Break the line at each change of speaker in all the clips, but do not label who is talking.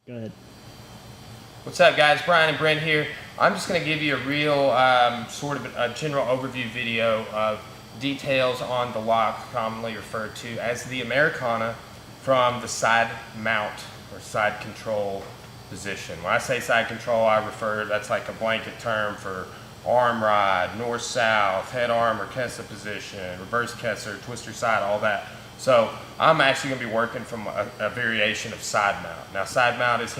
Go ahead.
What's up, guys? Brian and Brent here. I'm just going to give you a real sort of a general overview video of details on the lock, commonly referred to as the Americana, from the side mount or side control position. When I say side control, that's like a blanket term for arm ride, north-south, head arm or Kessa position, reverse Kessa, twister side, all that. So I'm actually going to be working from a variation of side mount. Now side mount is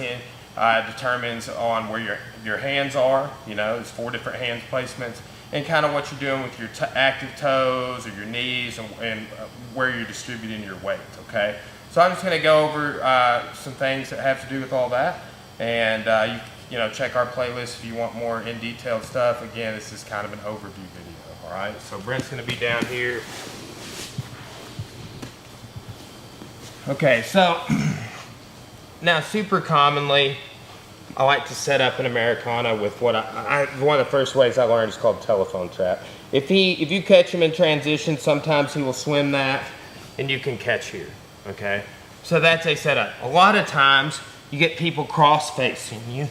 determines on where your hands are. You know, there's 4 different hand placements, and kind of what you're doing with your active toes or your knees and where you're distributing your weight, okay? So I'm just going to go over some things that have to do with all that, and you know, check our playlist if you want more in detailed stuff. Again, this is kind of an overview video, all right? So Brent's going to be down here. Okay, so now super commonly, I like to set up an Americana with what one of the first ways I learned is called telephone trap. If you catch him in transition, sometimes he will swim that, and you can catch here, okay? So that's a setup. A lot of times, you get people cross-facing you,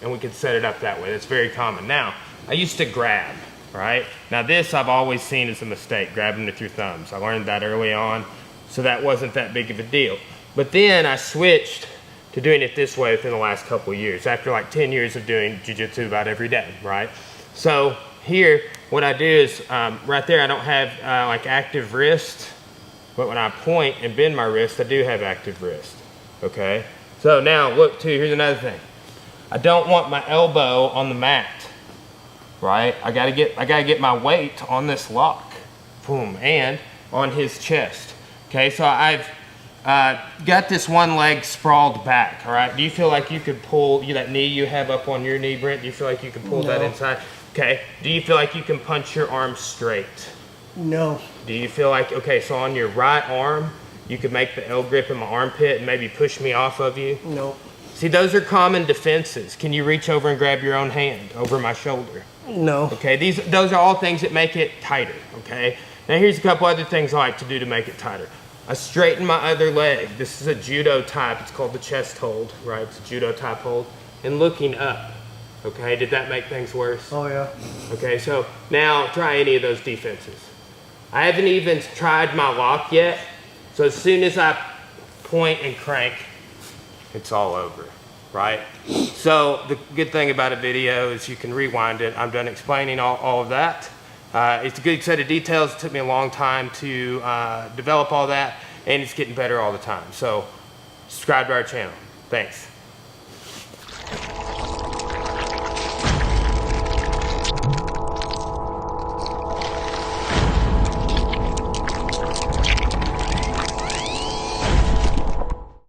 and we can set it up that way. That's very common. Now, I used to grab, right? Now this I've always seen as a mistake, grabbing with your thumbs. I learned that early on, so that wasn't that big of a deal. But then I switched to doing it this way within the last couple of years, after like 10 years of doing jiu-jitsu about every day, right? So here, what I do is, right there I don't have like active wrist, but when I point and bend my wrist, I do have active wrist, okay? So now look too, here's another thing. I don't want my elbow on the mat, right? I gotta get my weight on this lock, boom, and on his chest. Okay, so I've got this one leg sprawled back, all right? Do you feel like you could pull that knee you have up on your knee, Brent? Do you feel like you can pull that inside? Okay, do you feel like you can punch your arm straight?
No.
Do you feel like, okay, so on your right arm, you could make the L grip in my armpit and maybe push me off of you?
No.
See, those are common defenses. Can you reach over and grab your own hand over my shoulder?
No.
Okay, those are all things that make it tighter, okay? Now here's a couple other things I like to do to make it tighter. I straighten my other leg. This is a judo type. It's called the chest hold, right? It's a judo type hold. And looking up, okay? Did that make things worse?
Oh yeah.
Okay, so now try any of those defenses. I haven't even tried my lock yet, so as soon as I point and crank, it's all over, right? So the good thing about a video is you can rewind it. I'm done explaining all of that. It's a good set of details. It took me a long time to develop all that, and it's getting better all the time. So subscribe to our channel. Thanks.